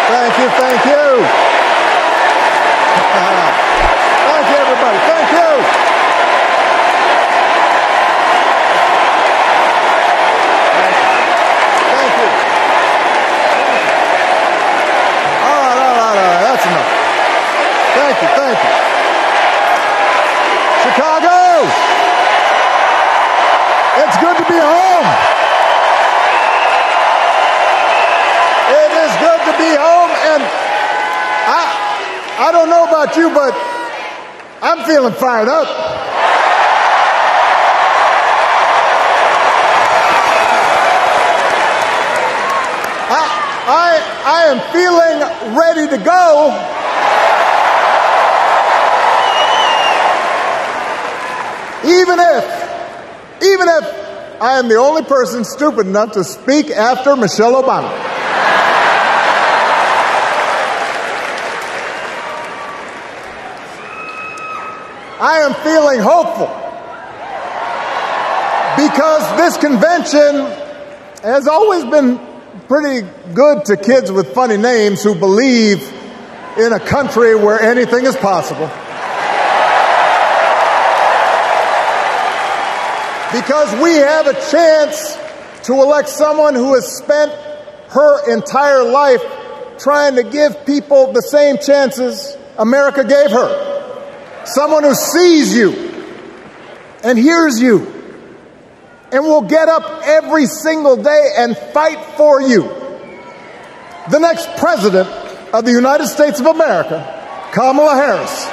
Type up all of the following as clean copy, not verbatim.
Thank you, thank you. Thank you, everybody. Thank you. Thank you. All right. That's enough. Thank you, thank you. Chicago! It's good to be home. It is good to be home, and I don't know about you, but I'm feeling fired up. I am feeling ready to go. Even if I am the only person stupid enough to speak after Michelle Obama. I am feeling hopeful because this convention has always been pretty good to kids with funny names who believe in a country where anything is possible. Because we have a chance to elect someone who has spent her entire life trying to give people the same chances America gave her. Someone who sees you and hears you and will get up every single day and fight for you. The next president of the United States of America, Kamala Harris.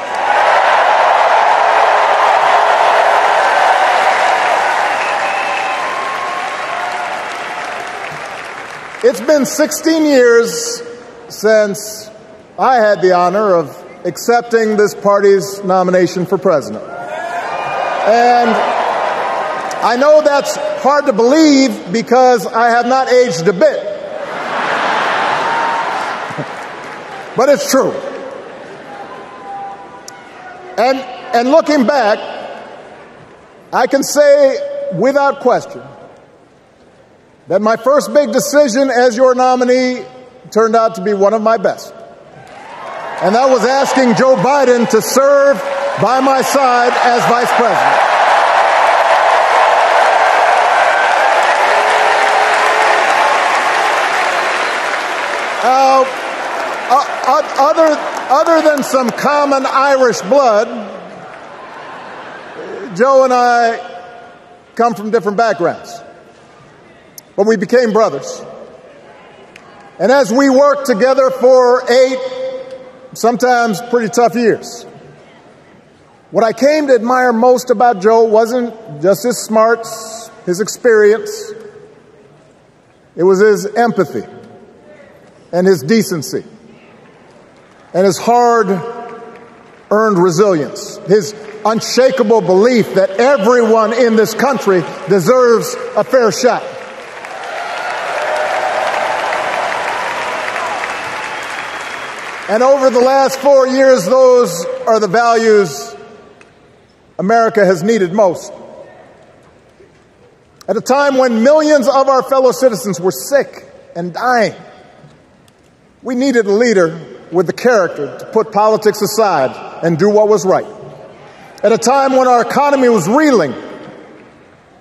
It's been 16 years since I had the honor of accepting this party's nomination for president. And I know that's hard to believe because I have not aged a bit. But it's true. And looking back, I can say without question that my first big decision as your nominee turned out to be one of my best. And that was asking Joe Biden to serve by my side as vice president. Other than some common Irish blood, Joe and I come from different backgrounds. But we became brothers. And as we worked together for 8, sometimes pretty tough years, what I came to admire most about Joe wasn't just his smarts, his experience. It was his empathy and his decency and his hard-earned resilience, his unshakable belief that everyone in this country deserves a fair shot. And over the last 4 years, those are the values America has needed most. At a time when millions of our fellow citizens were sick and dying, we needed a leader with the character to put politics aside and do what was right. At a time when our economy was reeling,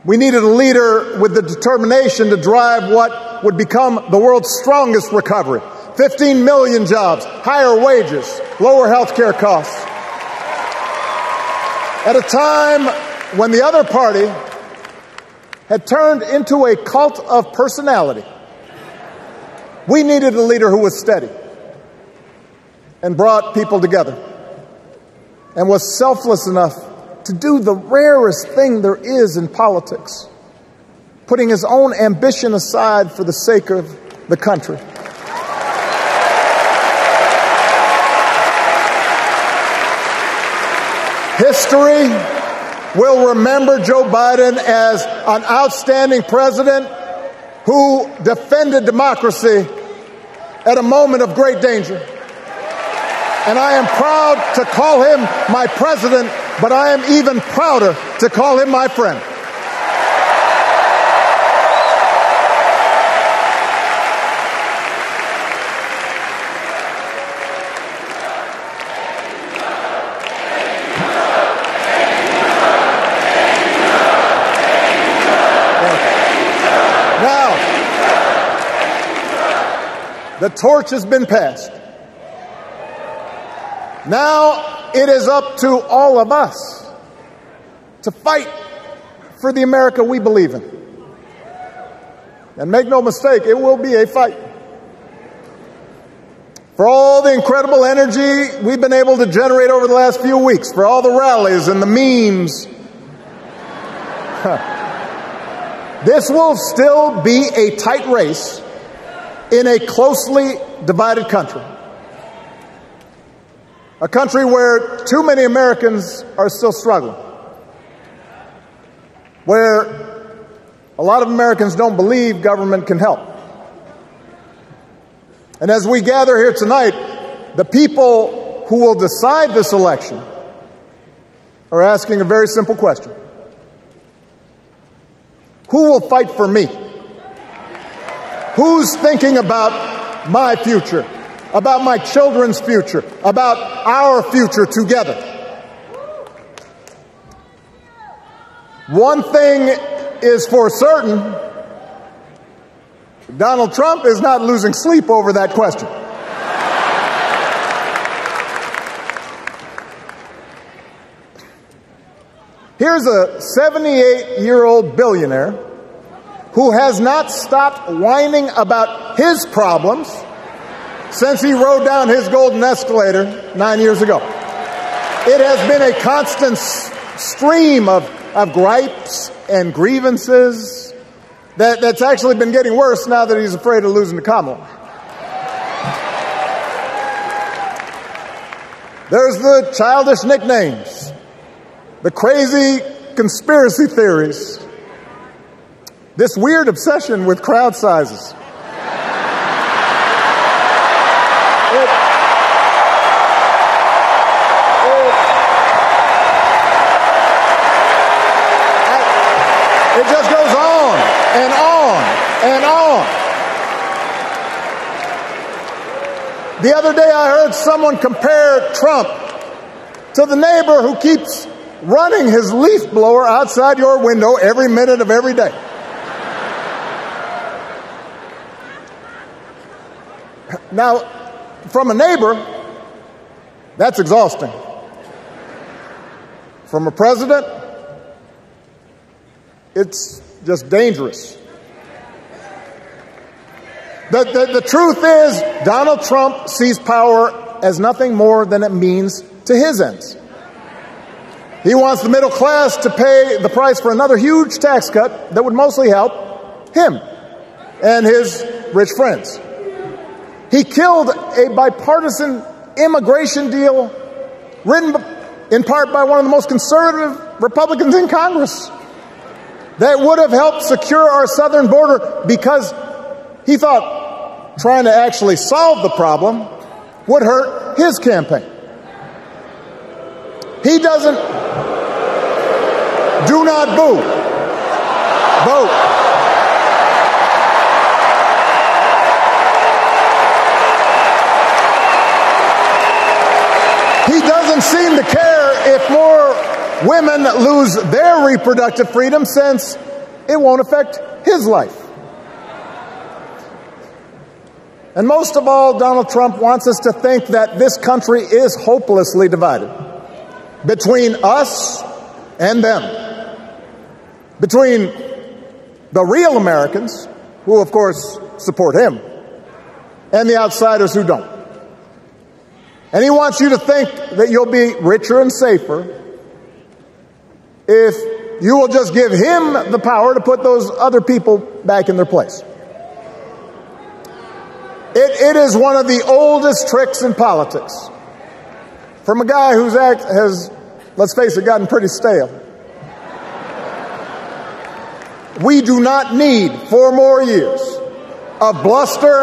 we needed a leader with the determination to drive what would become the world's strongest recovery. 15 million jobs, higher wages, lower health care costs. At a time when the other party had turned into a cult of personality, we needed a leader who was steady and brought people together and was selfless enough to do the rarest thing there is in politics, putting his own ambition aside for the sake of the country. History will remember Joe Biden as an outstanding president who defended democracy at a moment of great danger. And I am proud to call him my president, but I am even prouder to call him my friend. The torch has been passed. Now it is up to all of us to fight for the America we believe in. And make no mistake, it will be a fight. For all the incredible energy we've been able to generate over the last few weeks, for all the rallies and the memes, this will still be a tight race in a closely divided country. A country where too many Americans are still struggling. Where a lot of Americans don't believe government can help. And as we gather here tonight, the people who will decide this election are asking a very simple question. Who will fight for me? Who's thinking about my future, about my children's future, about our future together? One thing is for certain, Donald Trump is not losing sleep over that question. Here's a 78-year-old billionaire who has not stopped whining about his problems since he rode down his golden escalator 9 years ago. It has been a constant stream of gripes and grievances that's actually been getting worse now that he's afraid of losing to Kamala. There's the childish nicknames, the crazy conspiracy theories, this weird obsession with crowd sizes. It just goes on and on and on. The other day I heard someone compare Trump to the neighbor who keeps running his leaf blower outside your window every minute of every day. Now, from a neighbor, that's exhausting. From a president, it's just dangerous. The truth is, Donald Trump sees power as nothing more than it means to his ends. He wants the middle class to pay the price for another huge tax cut that would mostly help him and his rich friends. He killed a bipartisan immigration deal written in part by one of the most conservative Republicans in Congress that would have helped secure our southern border because he thought trying to actually solve the problem would hurt his campaign. He doesn't. Do not boo. Vote. He doesn't seem to care if more women lose their reproductive freedom since it won't affect his life. And most of all, Donald Trump wants us to think that this country is hopelessly divided between us and them, between the real Americans, who of course support him, and the outsiders who don't. And he wants you to think that you'll be richer and safer if you will just give him the power to put those other people back in their place. It is one of the oldest tricks in politics from a guy whose act has, let's face it, gotten pretty stale. We do not need 4 more years of bluster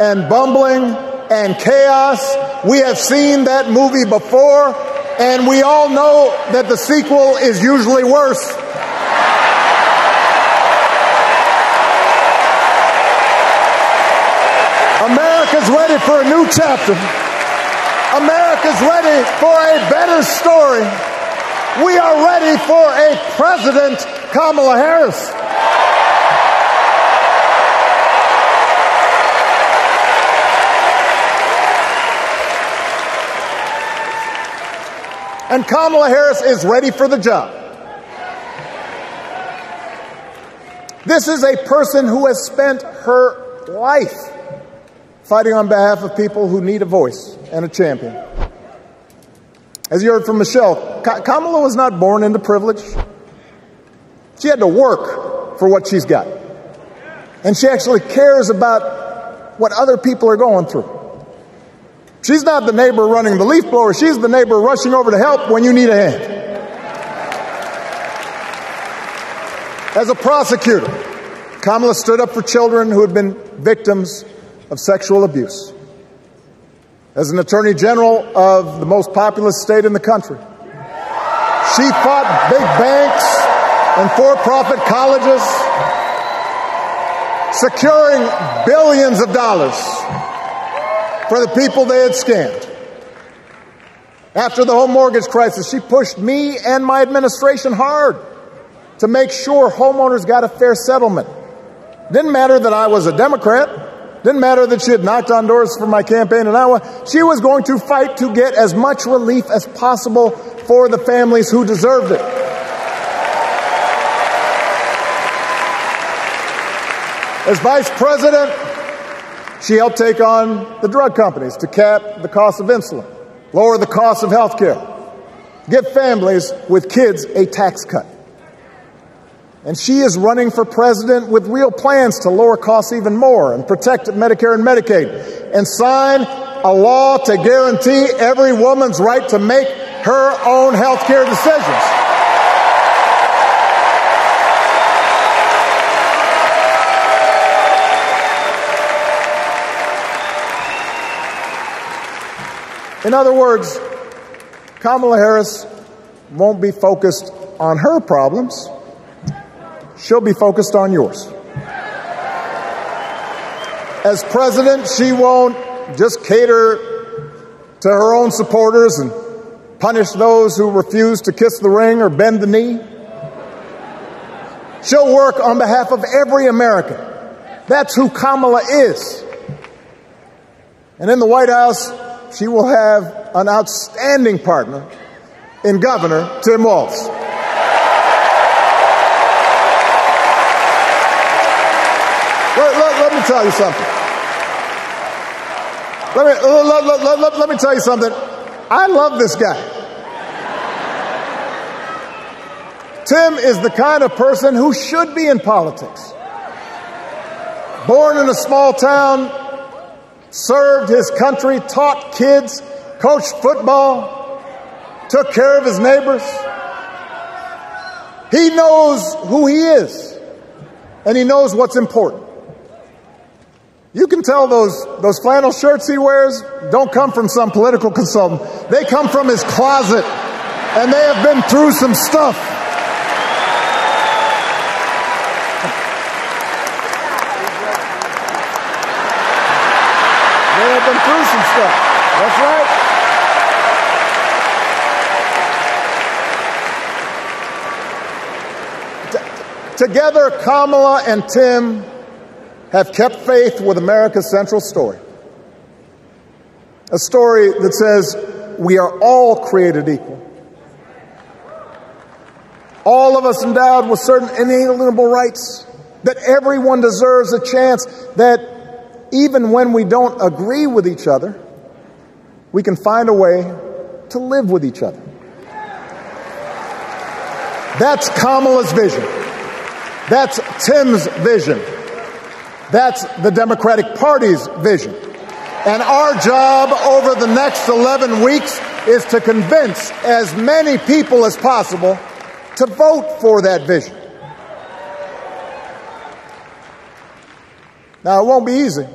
and bumbling and chaos. We have seen that movie before, and we all know that the sequel is usually worse. America's ready for a new chapter. America's ready for a better story. We are ready for a President Kamala Harris. And Kamala Harris is ready for the job. This is a person who has spent her life fighting on behalf of people who need a voice and a champion. As you heard from Michelle, Kamala was not born into privilege. She had to work for what she's got. And she actually cares about what other people are going through. She's not the neighbor running the leaf blower. She's the neighbor rushing over to help when you need a hand. As a prosecutor, Kamala stood up for children who had been victims of sexual abuse. As an attorney general of the most populous state in the country, she fought big banks and for-profit colleges, securing billions of dollars for the people they had scammed. After the home mortgage crisis, she pushed me and my administration hard to make sure homeowners got a fair settlement. Didn't matter that I was a Democrat. Didn't matter that she had knocked on doors for my campaign in Iowa. She was going to fight to get as much relief as possible for the families who deserved it. As vice president, she helped take on the drug companies to cap the cost of insulin, lower the cost of health care, give families with kids a tax cut. And she is running for president with real plans to lower costs even more and protect Medicare and Medicaid and sign a law to guarantee every woman's right to make her own health care decisions. In other words, Kamala Harris won't be focused on her problems. She'll be focused on yours. As president, she won't just cater to her own supporters and punish those who refuse to kiss the ring or bend the knee. She'll work on behalf of every American. That's who Kamala is. And in the White House, she will have an outstanding partner in Governor Tim Walz. Let me tell you something. Let me tell you something. I love this guy. Tim is the kind of person who should be in politics. Born in a small town, served his country, taught kids, coached football, took care of his neighbors. He knows who he is, and he knows what's important. You can tell those flannel shirts he wears don't come from some political consultant. They come from his closet, and they have been through some stuff. They have been through some stuff. That's right. Together, Kamala and Tim have kept faith with America's central story. A story that says we are all created equal. All of us endowed with certain inalienable rights, that everyone deserves a chance, that even when we don't agree with each other, we can find a way to live with each other. That's Kamala's vision. That's Tim's vision. That's the Democratic Party's vision. And our job over the next 11 weeks is to convince as many people as possible to vote for that vision. Now, it won't be easy.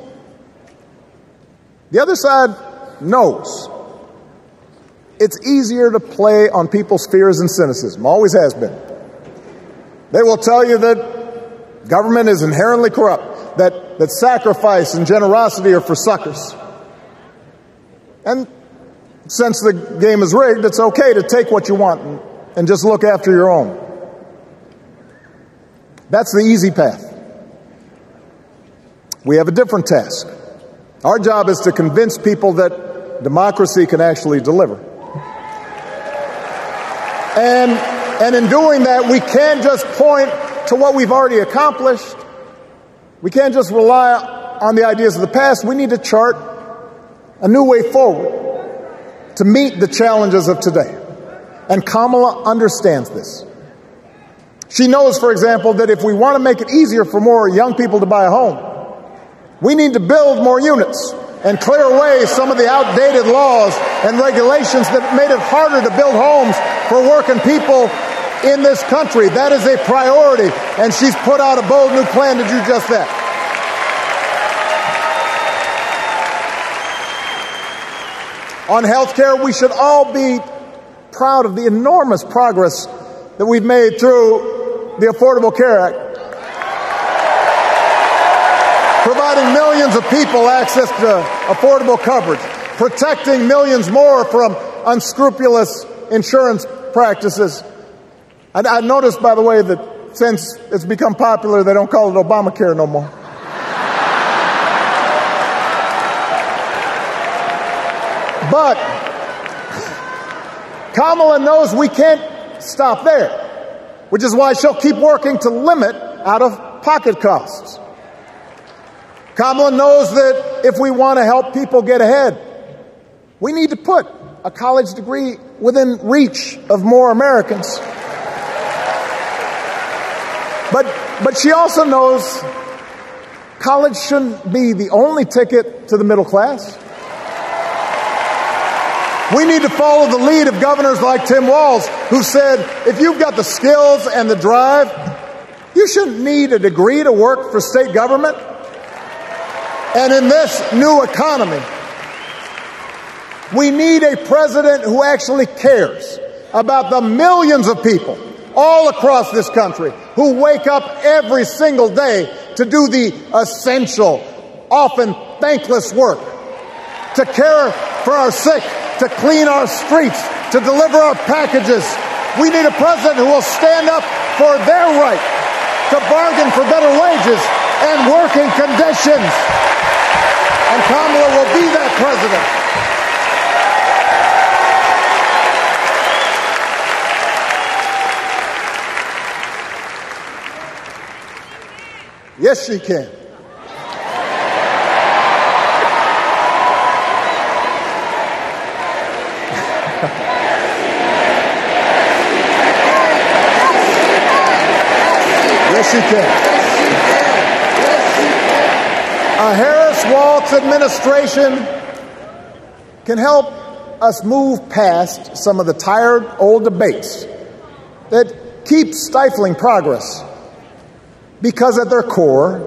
The other side knows it's easier to play on people's fears and cynicism, always has been. They will tell you that government is inherently corrupt, that sacrifice and generosity are for suckers. And since the game is rigged, it's okay to take what you want and just look after your own. That's the easy path. We have a different task. Our job is to convince people that democracy can actually deliver. And in doing that, we can't just point to what we've already accomplished. We can't just rely on the ideas of the past. We need to chart a new way forward to meet the challenges of today. And Kamala understands this. She knows, for example, that if we want to make it easier for more young people to buy a home, we need to build more units and clear away some of the outdated laws and regulations that made it harder to build homes for working people in this country. That is a priority, and she's put out a bold new plan to do just that. On health care, we should all be proud of the enormous progress that we've made through the Affordable Care Act, providing millions of people access to affordable coverage, protecting millions more from unscrupulous insurance practices. I noticed, by the way, that since it's become popular, they don't call it Obamacare no more. But Kamala knows we can't stop there, which is why she'll keep working to limit out-of-pocket costs. Kamala knows that if we want to help people get ahead, we need to put a college degree within reach of more Americans. But she also knows college shouldn't be the only ticket to the middle class. We need to follow the lead of governors like Tim Walz, who said, if you've got the skills and the drive, you shouldn't need a degree to work for state government. And in this new economy, we need a president who actually cares about the millions of people all across this country who wake up every single day to do the essential, often thankless work, to care for our sick, to clean our streets, to deliver our packages. We need a president who will stand up for their right to bargain for better wages and working conditions. And Kamala will be that president. Yes, she can. Yes, she can. A Harris-Walz administration can help us move past some of the tired old debates that keep stifling progress. Because at their core,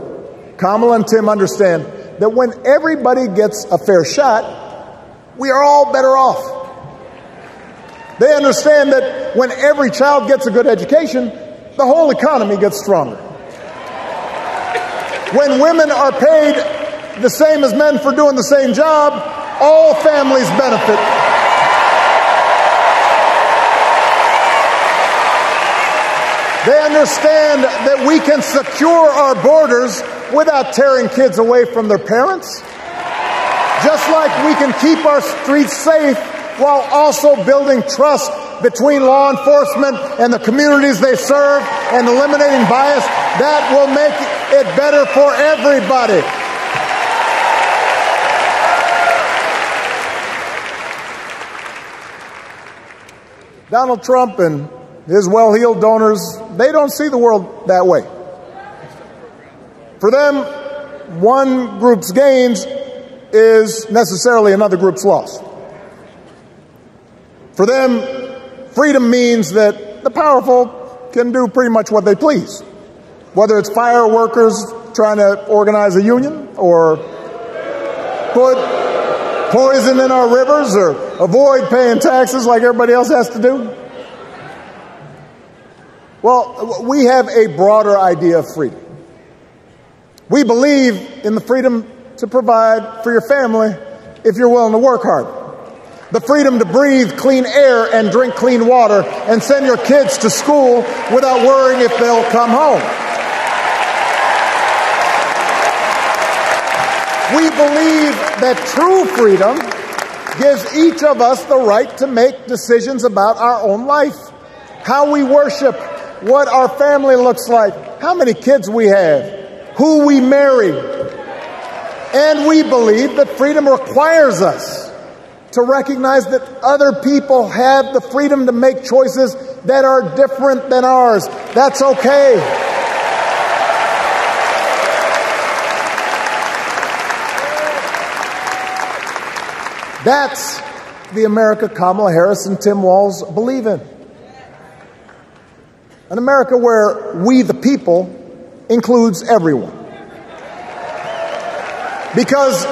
Kamala and Tim understand that when everybody gets a fair shot, we are all better off. They understand that when every child gets a good education, the whole economy gets stronger. When women are paid the same as men for doing the same job, all families benefit. They understand that we can secure our borders without tearing kids away from their parents. Just like we can keep our streets safe while also building trust between law enforcement and the communities they serve and eliminating bias, that will make it better for everybody. Donald Trump and his well-heeled donors, they don't see the world that way. For them, one group's gains is necessarily another group's loss. For them, freedom means that the powerful can do pretty much what they please, whether it's fire workers trying to organize a union or put poison in our rivers or avoid paying taxes like everybody else has to do. Well, we have a broader idea of freedom. We believe in the freedom to provide for your family if you're willing to work hard. The freedom to breathe clean air and drink clean water and send your kids to school without worrying if they'll come home. We believe that true freedom gives each of us the right to make decisions about our own life how we worship, what our family looks like, how many kids we have, who we marry. And we believe that freedom requires us to recognize that other people have the freedom to make choices that are different than ours. That's okay. That's the America Kamala Harris and Tim Walz believe in. An America where we, the people, includes everyone. Because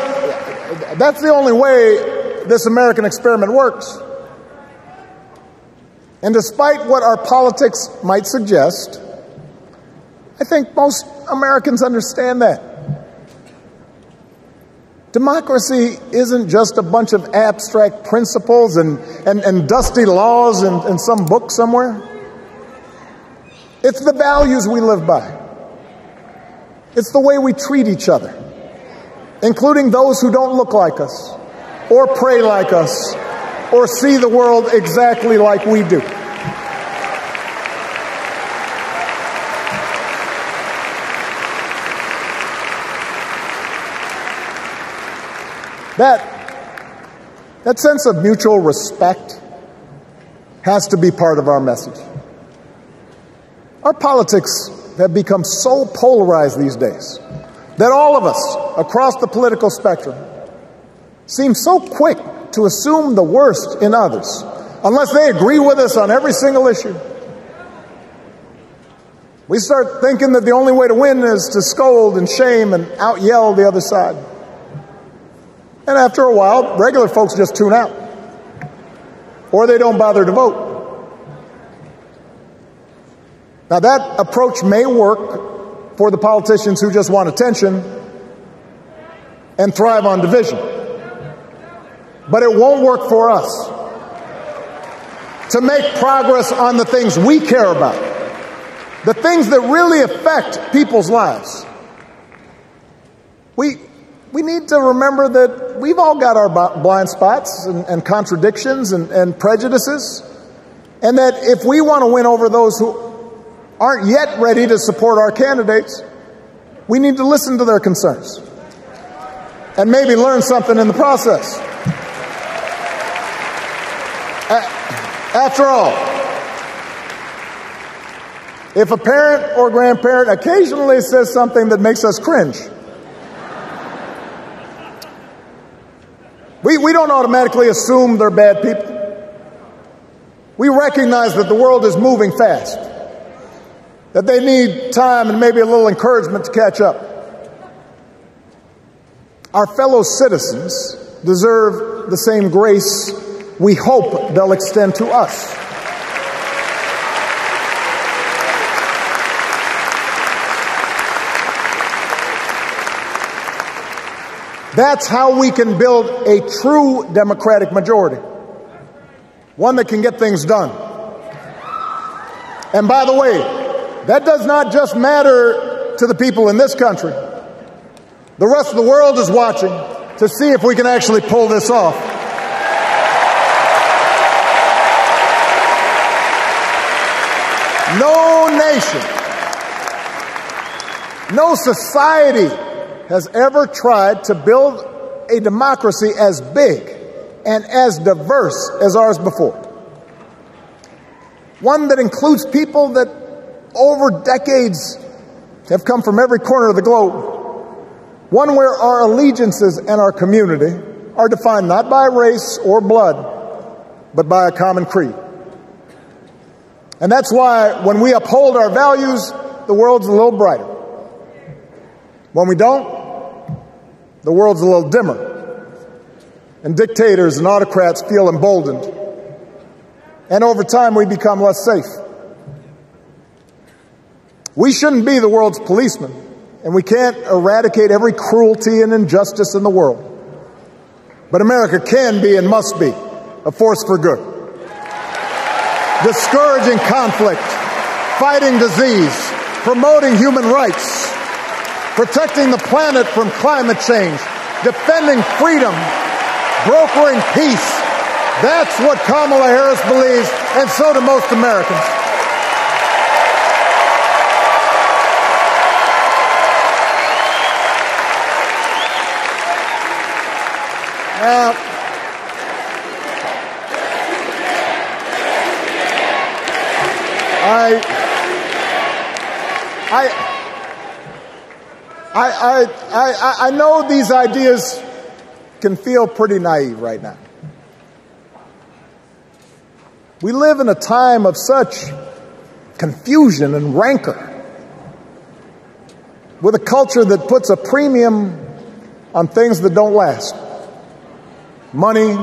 that's the only way this American experiment works. And despite what our politics might suggest, I think most Americans understand that. Democracy isn't just a bunch of abstract principles and dusty laws in some book somewhere. It's the values we live by. It's the way we treat each other, including those who don't look like us, or pray like us, or see the world exactly like we do. That sense of mutual respect has to be part of our message. Our politics have become so polarized these days that all of us across the political spectrum seem so quick to assume the worst in others, unless they agree with us on every single issue. We start thinking that the only way to win is to scold and shame and out-yell the other side. And after a while, regular folks just tune out, or they don't bother to vote. Now, that approach may work for the politicians who just want attention and thrive on division, but it won't work for us. To make progress on the things we care about, the things that really affect people's lives, we need to remember that we've all got our blind spots and contradictions and prejudices, and that if we want to win over those who aren't yet ready to support our candidates, we need to listen to their concerns and maybe learn something in the process. After all, if a parent or grandparent occasionally says something that makes us cringe, we don't automatically assume they're bad people. We recognize that the world is moving fast, that they need time and maybe a little encouragement to catch up. Our fellow citizens deserve the same grace we hope they'll extend to us. That's how we can build a true democratic majority, one that can get things done. And by the way, that does not just matter to the people in this country. The rest of the world is watching to see if we can actually pull this off. No nation, no society has ever tried to build a democracy as big and as diverse as ours before. One that includes people that over decades have come from every corner of the globe. One where our allegiances and our community are defined not by race or blood, but by a common creed. And that's why when we uphold our values, the world's a little brighter. When we don't, the world's a little dimmer. And dictators and autocrats feel emboldened. And over time, we become less safe. We shouldn't be the world's policemen, and we can't eradicate every cruelty and injustice in the world. But America can be and must be a force for good. Discouraging conflict, fighting disease, promoting human rights, protecting the planet from climate change, defending freedom, brokering peace. That's what Kamala Harris believes, and so do most Americans. I know these ideas can feel pretty naive right now. We live in a time of such confusion and rancor, with a culture that puts a premium on things that don't last. Money,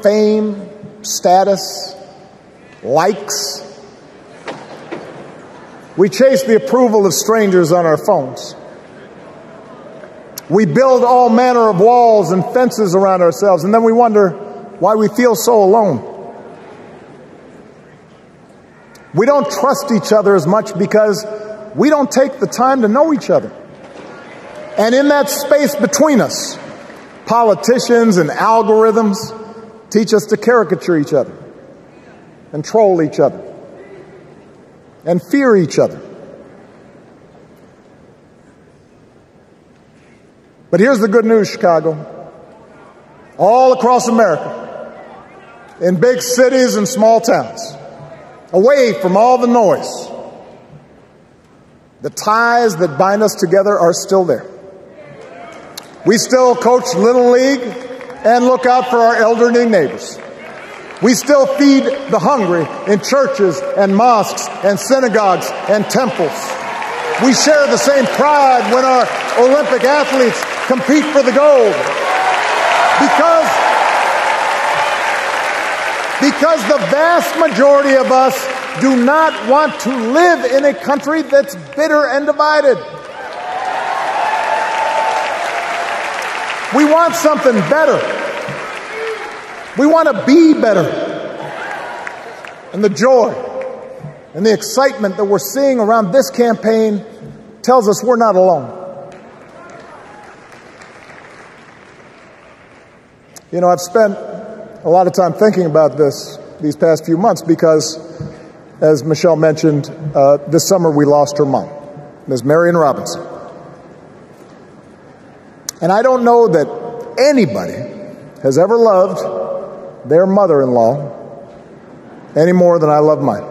fame, status, likes. We chase the approval of strangers on our phones. We build all manner of walls and fences around ourselves, and then we wonder why we feel so alone. We don't trust each other as much because we don't take the time to know each other. And in that space between us, politicians and algorithms teach us to caricature each other and troll each other and fear each other. But here's the good news, Chicago. All across America, in big cities and small towns, away from all the noise, the ties that bind us together are still there. We still coach Little League and look out for our elderly neighbors. We still feed the hungry in churches and mosques and synagogues and temples. We share the same pride when our Olympic athletes compete for the gold. Because the vast majority of us do not want to live in a country that's bitter and divided. We want something better. We want to be better. And the joy and the excitement that we're seeing around this campaign tells us we're not alone. You know, I've spent a lot of time thinking about these past few months because, as Michelle mentioned, this summer we lost her mom, Ms. Marion Robinson. And I don't know that anybody has ever loved their mother-in-law any more than I love mine.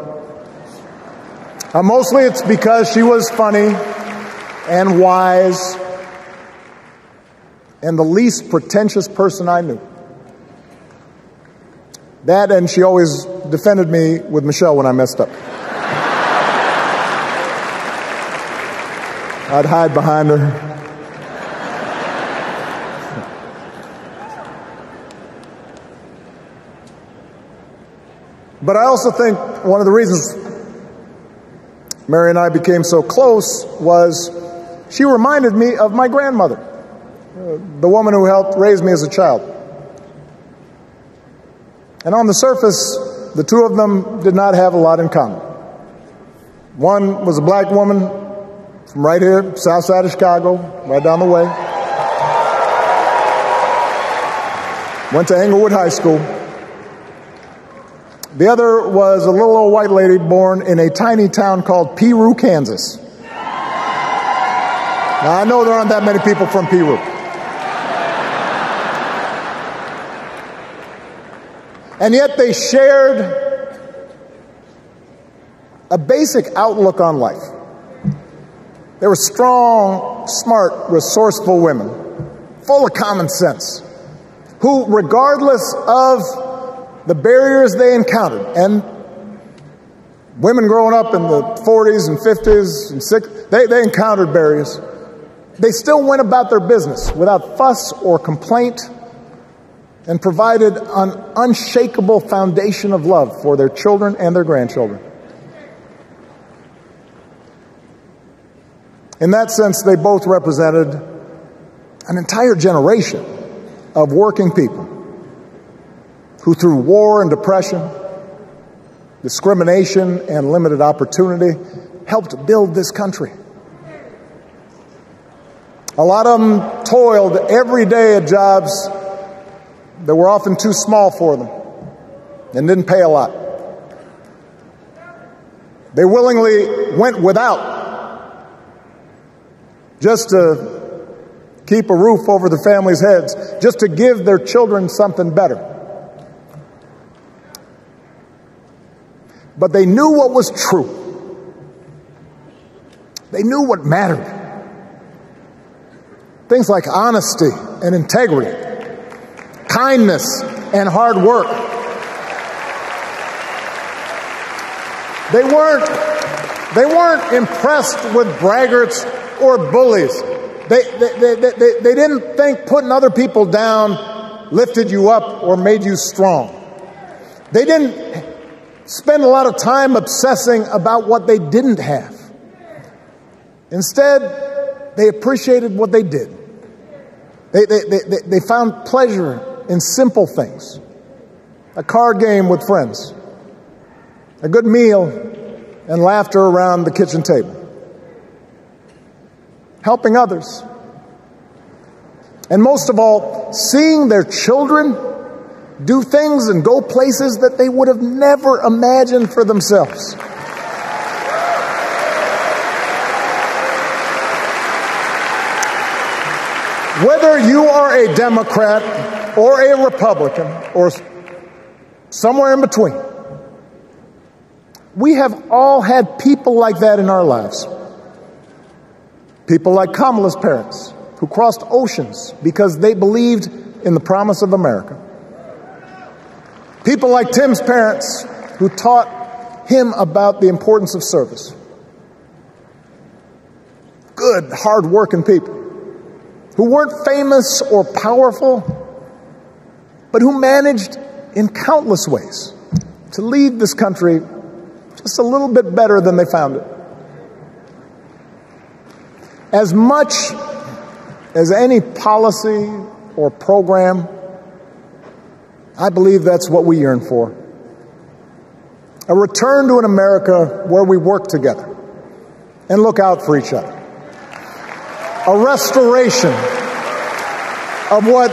Mostly it's because she was funny and wise and the least pretentious person I knew. That, and she always defended me with Michelle when I messed up. I'd hide behind her. But I also think one of the reasons Mary and I became so close was she reminded me of my grandmother, the woman who helped raise me as a child. And on the surface, the two of them did not have a lot in common. One was a black woman from right here, south side of Chicago, right down the way. Went to Englewood High School. The other was a little old white lady born in a tiny town called Peru, Kansas. Now, I know there aren't that many people from Peru. And yet they shared a basic outlook on life. They were strong, smart, resourceful women, full of common sense, who, regardless of the barriers they encountered, and women growing up in the 40s and 50s and 60s, they encountered barriers. They still went about their business without fuss or complaint and provided an unshakable foundation of love for their children and their grandchildren. In that sense, they both represented an entire generation of working people who, through war and depression, discrimination and limited opportunity, helped build this country. A lot of them toiled every day at jobs that were often too small for them and didn't pay a lot. They willingly went without just to keep a roof over the family's heads, just to give their children something better. But they knew what was true. They knew what mattered. Things like honesty and integrity, kindness and hard work. They weren't impressed with braggarts or bullies. They didn't think putting other people down lifted you up or made you strong. They didn't spend a lot of time obsessing about what they didn't have. Instead, they appreciated what they did. They found pleasure in simple things. A card game with friends, a good meal, and laughter around the kitchen table. Helping others. And most of all, seeing their children do things and go places that they would have never imagined for themselves. Whether you are a Democrat or a Republican or somewhere in between, we have all had people like that in our lives. People like Kamala's parents, who crossed oceans because they believed in the promise of America. People like Tim's parents, who taught him about the importance of service. Good, hard-working people who weren't famous or powerful, but who managed in countless ways to leave this country just a little bit better than they found it. As much as any policy or program, I believe that's what we yearn for. A return to an America where we work together and look out for each other. A restoration of what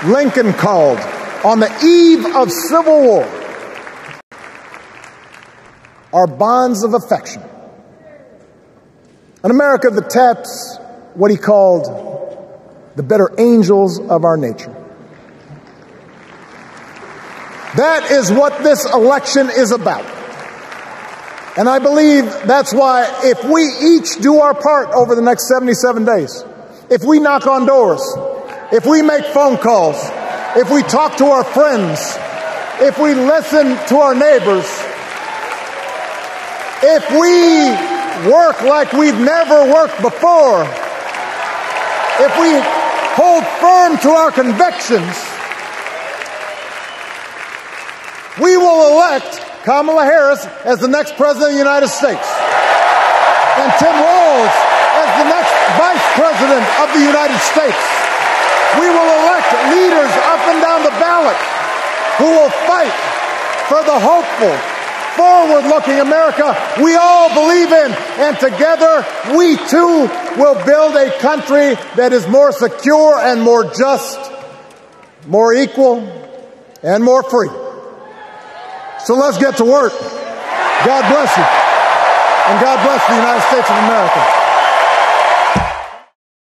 Lincoln called, on the eve of Civil War, our bonds of affection. An America that taps what he called the better angels of our nature. That is what this election is about. And I believe that's why if we each do our part over the next 77 days, if we knock on doors, if we make phone calls, if we talk to our friends, if we listen to our neighbors, if we work like we've never worked before, if we hold firm to our convictions, we will elect Kamala Harris as the next President of the United States, and Tim Walz as the next Vice President of the United States. We will elect leaders up and down the ballot who will fight for the hopeful, forward-looking America we all believe in, and together we too will build a country that is more secure and more just, more equal, and more free. So let's get to work. God bless you. And God bless the United States of America.